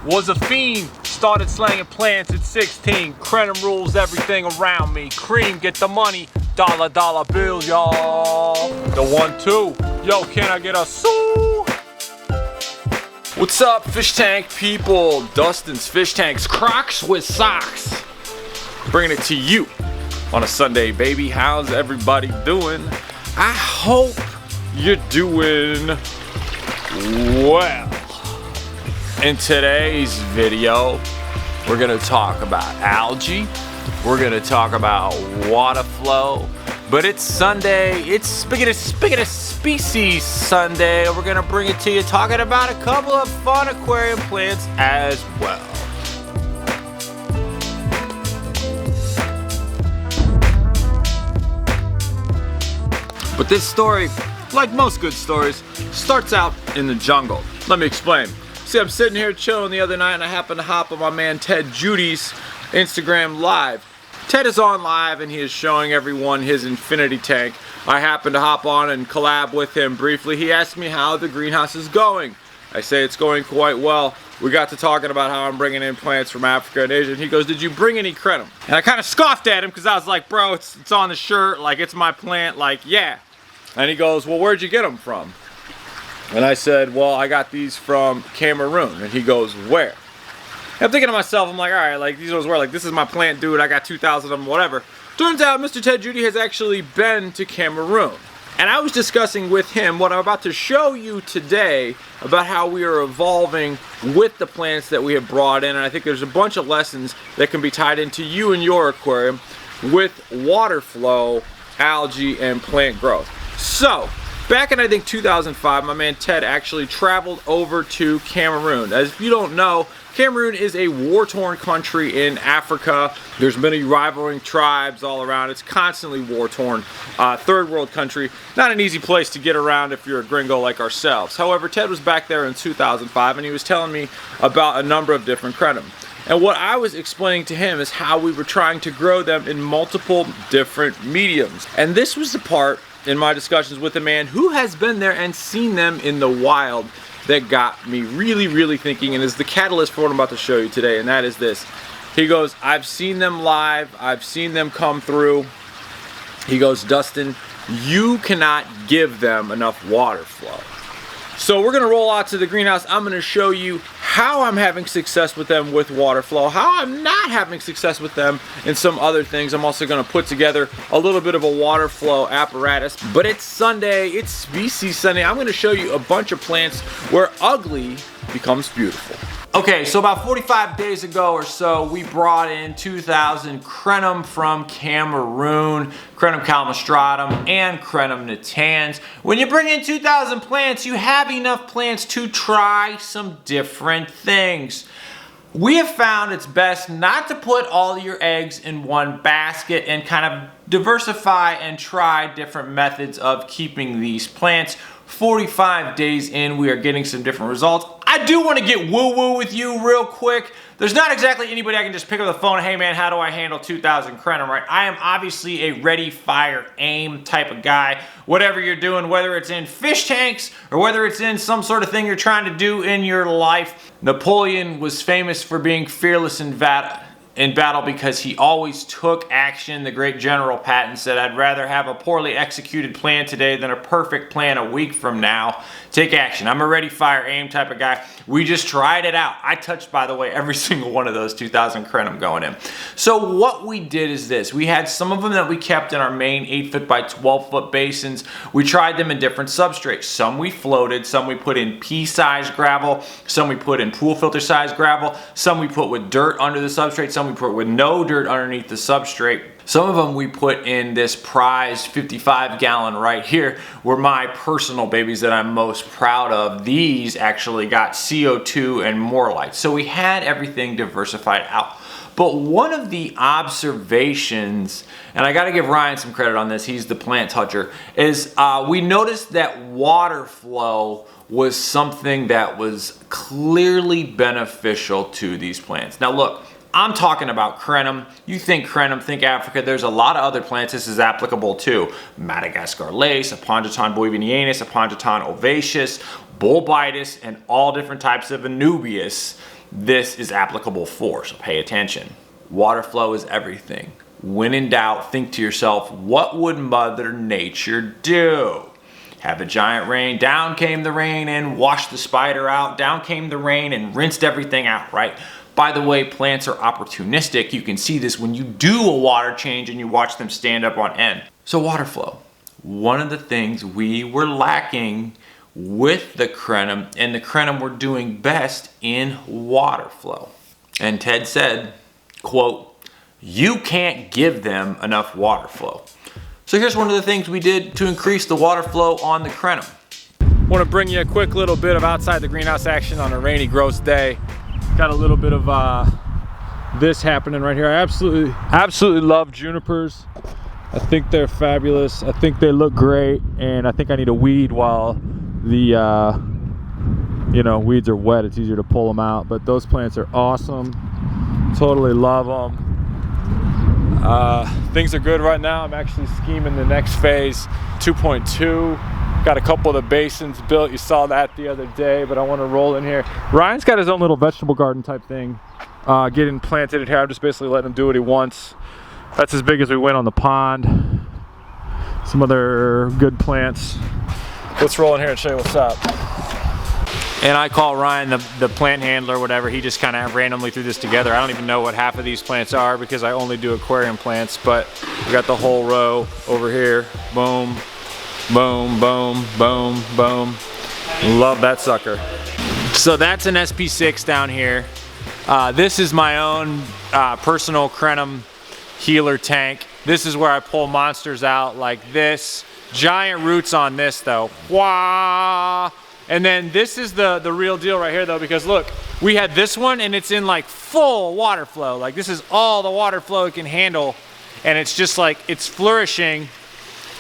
Was a fiend, started slanging plants at 16. Crenum rules everything around me. Cream, get the money, dollar bill, y'all. The 1-2, yo, can I get a sue? What's up, fish tank people? Dustin's Fish Tanks, Crocs with socks. Bringing it to you on a Sunday, baby. How's everybody doing? I hope you're doing well. In today's video, we're gonna talk about algae, we're gonna talk about water flow, but it's Sunday, it's Spigot Species Sunday. We're gonna bring it to you talking about a couple of fun aquarium plants as well. But this story, like most good stories, starts out in the jungle. Let me explain. See, I'm sitting here chilling the other night and I happened to hop on my man Ted Judy's Instagram live. Ted is on live and he is showing everyone his infinity tank. I happened to hop on and collab with him briefly. He asked me how the greenhouse is going. I say it's going quite well. We got to talking about how I'm bringing in plants from Africa and Asia, and he goes, did you bring any crenum? And I kind of scoffed at him because I was like, bro, it's on the shirt, like it's my plant, like yeah. And he goes, well, where'd you get them from? And I said, well, I got these from Cameroon. And he goes, where? And I'm thinking to myself, I'm like, all right, like these ones were like, this is my plant, dude. I got 2,000 of them, whatever. Turns out Mr. Ted Judy has actually been to Cameroon. And I was discussing with him what I'm about to show you today about how we are evolving with the plants that we have brought in. And I think there's a bunch of lessons that can be tied into you and your aquarium with water flow, algae, and plant growth. So, back in I think 2005, my man Ted actually traveled over to Cameroon. As if you don't know, Cameroon is a war-torn country in Africa. There's many rivaling tribes all around. It's constantly war-torn. Third world country. Not an easy place to get around if you're a gringo like ourselves. However, Ted was back there in 2005 and he was telling me about a number of different crenum. And what I was explaining to him is how we were trying to grow them in multiple different mediums. And this was the part in my discussions with a man who has been there and seen them in the wild that got me really thinking, and is the catalyst for what I'm about to show you today, and that is this. He goes, I've seen them live, I've seen them come through. He goes, Dustin, you cannot give them enough water flow. So we're gonna roll out to the greenhouse. I'm gonna show you how I'm having success with them with water flow, how I'm not having success with them in some other things. I'm also gonna put together a little bit of a water flow apparatus. But it's Sunday, it's Species Sunday. I'm gonna show you a bunch of plants where ugly becomes beautiful. Okay, so about 45 days ago or so, we brought in 2,000 crenum from Cameroon, crenum calamastratum, and crenum natans. When you bring in 2,000 plants, you have enough plants to try some different things. We have found it's best not to put all your eggs in one basket and kind of diversify and try different methods of keeping these plants. 45 days in, we are getting some different results. I do want to get woo-woo with you real quick. There's not exactly anybody I can just pick up the phone, hey man, how do I handle 2,000 crenum, right? I am obviously a ready, fire, aim type of guy. Whatever you're doing, whether it's in fish tanks or whether it's in some sort of thing you're trying to do in your life. Napoleon was famous for being fearless in battle because he always took action. The great General Patton said, I'd rather have a poorly executed plan today than a perfect plan a week from now. Take action. I'm a ready, fire, aim type of guy. We just tried it out. I touched, by the way, every single one of those 2,000 crenum going in. So what we did is this. We had some of them that we kept in our main 8-foot by 12-foot basins. We tried them in different substrates. Some we floated, some we put in pea-sized gravel, some we put in pool filter-sized gravel, some we put with dirt under the substrate, some we put with no dirt underneath the substrate. Some of them we put in this prized 55-gallon right here were my personal babies that I'm most proud of. These actually got CO2 and more light. So we had everything diversified out. But one of the observations, and I gotta give Ryan some credit on this, he's the plant toucher, is we noticed that water flow was something that was clearly beneficial to these plants. Now look, I'm talking about crenum. You think crenum, think Africa. There's a lot of other plants this is applicable to. Madagascar lace, Apongeton boivinianus, Apongeton ovaceus, bulbitis, and all different types of anubias. this is applicable for, so pay attention. Water flow is everything. When in doubt, think to yourself, what would Mother Nature do? Have a giant rain, down came the rain and washed the spider out, down came the rain and rinsed everything out, right? By the way, plants are opportunistic. You can see this when you do a water change and you watch them stand up on end. So water flow. One of the things we were lacking with the crenum, and the crenum were doing best in water flow. And Ted said, quote, you can't give them enough water flow. So here's one of the things we did to increase the water flow on the crenum. I want to bring you a quick little bit of outside the greenhouse action on a rainy, gross day. Got a little bit of this happening right here. I absolutely love junipers. I think they're fabulous. I think they look great, and I think I need a weed while the weeds are wet. It's easier to pull them out, but those plants are awesome. Totally love them. Things are good right now. I'm actually scheming the next phase, 2.2. Got a couple of the basins built. You saw that the other day, but I want to roll in here. Ryan's got his own little vegetable garden type thing getting planted in here. I'm just basically letting him do what he wants. That's as big as we went on the pond. Some other good plants. Let's roll in here and show you what's up. And I call Ryan the plant handler, whatever. He just kind of randomly threw this together. I don't even know what half of these plants are because I only do aquarium plants, but we got the whole row over here. Boom, boom, boom, boom, boom. Love that sucker. So that's an SP6 down here. This is my own personal crenum healer tank. This is where I pull monsters out like this. Giant roots on this though. Wah! And then this is the real deal right here though, because look, we had this one and it's in like full water flow. Like this is all the water flow it can handle. And it's just like, it's flourishing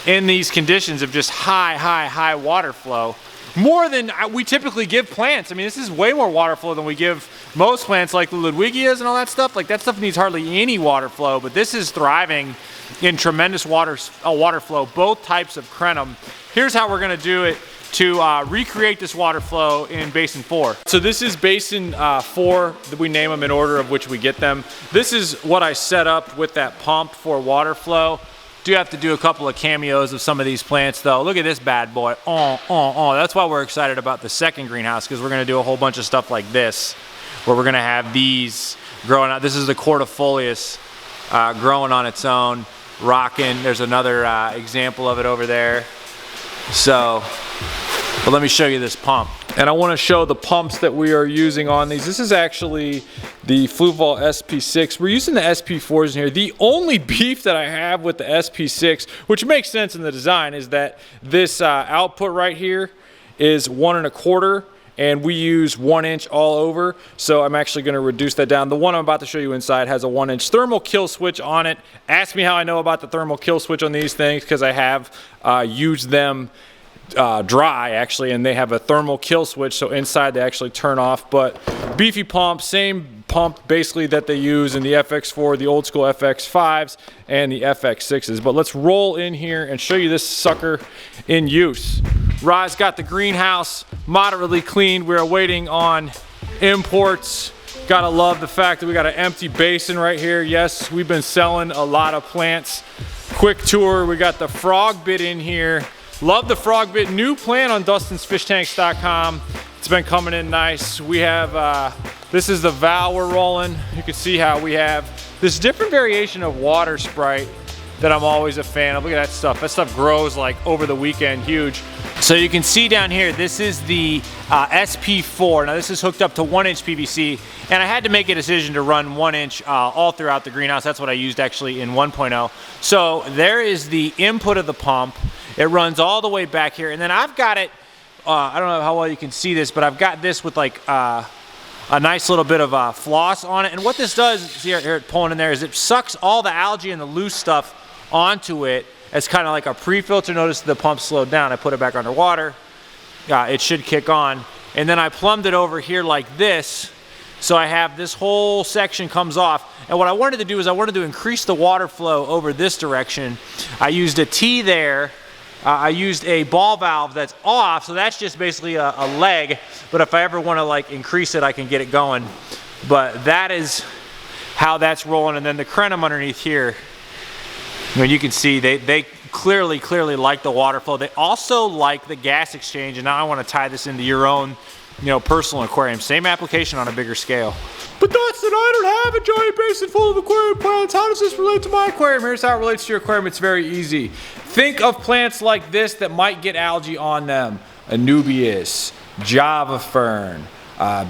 in these conditions of just high water flow. More than we typically give plants. I mean, this is way more water flow than we give most plants like the Ludwigias and all that stuff. Like that stuff needs hardly any water flow, but this is thriving in tremendous water flow, both types of crenum. Here's how we're gonna do it to recreate this water flow in Basin 4. So this is Basin 4, we name them in order of which we get them. This is what I set up with that pump for water flow. Do have to do a couple of cameos of some of these plants though. Look at this bad boy. That's why we're excited about the second greenhouse, because we're gonna do a whole bunch of stuff like this, where we're gonna have these growing out. This is the Cordifolius growing on its own, rocking. There's another example of it over there. So, but let me show you this pump. And I want to show the pumps that we are using on these. This is actually the Fluval SP6. We're using the SP4s in here. The only beef that I have with the SP6, which makes sense in the design, is that this output right here is 1 1/4, and we use 1 inch all over. So I'm actually going to reduce that down. The one I'm about to show you inside has a 1 inch thermal kill switch on it. Ask me how I know about the thermal kill switch on these things, because I have used them dry actually, and they have a thermal kill switch, so inside they actually turn off. But beefy pump, same pump basically that they use in the FX4, the old school FX5s, and the FX6s. But let's roll in here and show you this sucker in use. Rye's got the greenhouse moderately cleaned. We're waiting on imports. Gotta love the fact that we got an empty basin right here. Yes, we've been selling a lot of plants. Quick tour, we got the frog bit in here. Love the frog bit, new plant on DustinsFishTanks.com. It's been coming in nice. We have, this is the valve we're rolling. You can see how we have this different variation of water sprite that I'm always a fan of. Look at that stuff. That stuff grows like over the weekend, huge. So you can see down here, this is the SP4. Now this is hooked up to 1 inch PVC, and I had to make a decision to run 1 inch all throughout the greenhouse. That's what I used actually in 1.0. So there is the input of the pump. It runs all the way back here, and then I've got it, I don't know how well you can see this, but I've got this with like a nice little bit of floss on it. And what this does, see here it pulling in there, is it sucks all the algae and the loose stuff onto it as kind of like a pre-filter. Notice the pump slowed down. I put it back underwater. It should kick on. And then I plumbed it over here like this. So I have this whole section comes off. And what I wanted to do is I wanted to increase the water flow over this direction. I used a T there I used a ball valve that's off, so that's just basically a leg, but if I ever want to like increase it, I can get it going. But that is how that's rolling. And then the crenum underneath here, I mean, you can see they clearly like the water flow. They also like the gas exchange, and now I want to tie this into your own, you know, personal aquarium. Same application on a bigger scale. But Dustin, I don't have a giant basin full of aquarium plants. How does this relate to my aquarium? Here's how it relates to your aquarium. It's very easy. Think of plants like this that might get algae on them. Anubias, Java fern,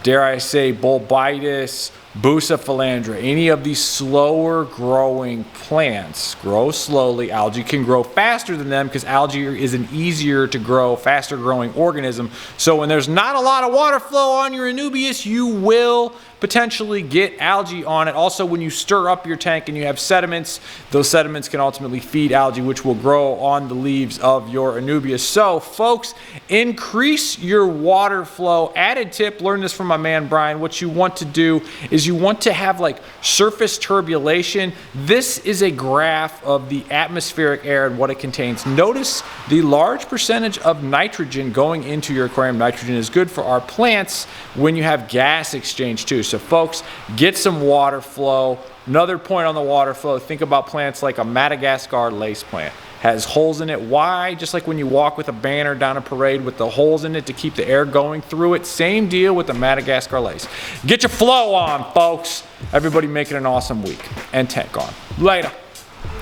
dare I say Bulbitis, Bucephalandra. Any of these slower growing plants grow slowly. Algae can grow faster than them because algae is an easier to grow, faster growing organism. So when there's not a lot of water flow on your Anubias, you will potentially get algae on it. Also, when you stir up your tank and you have sediments, those sediments can ultimately feed algae, which will grow on the leaves of your Anubias. So folks, increase your water flow. Added tip, learn this from my man Brian. What you want to do is you want to have like surface turbulation. This is a graph of the atmospheric air and what it contains. Notice the large percentage of nitrogen going into your aquarium. Nitrogen is good for our plants when you have gas exchange too. So folks, get some water flow. Another point on the water flow, think about plants like a Madagascar lace plant. Has holes in it. Why? Just like when you walk with a banner down a parade with the holes in it to keep the air going through it. Same deal with the Madagascar lace. Get your flow on, folks. Everybody making an awesome week. And tank on. Later.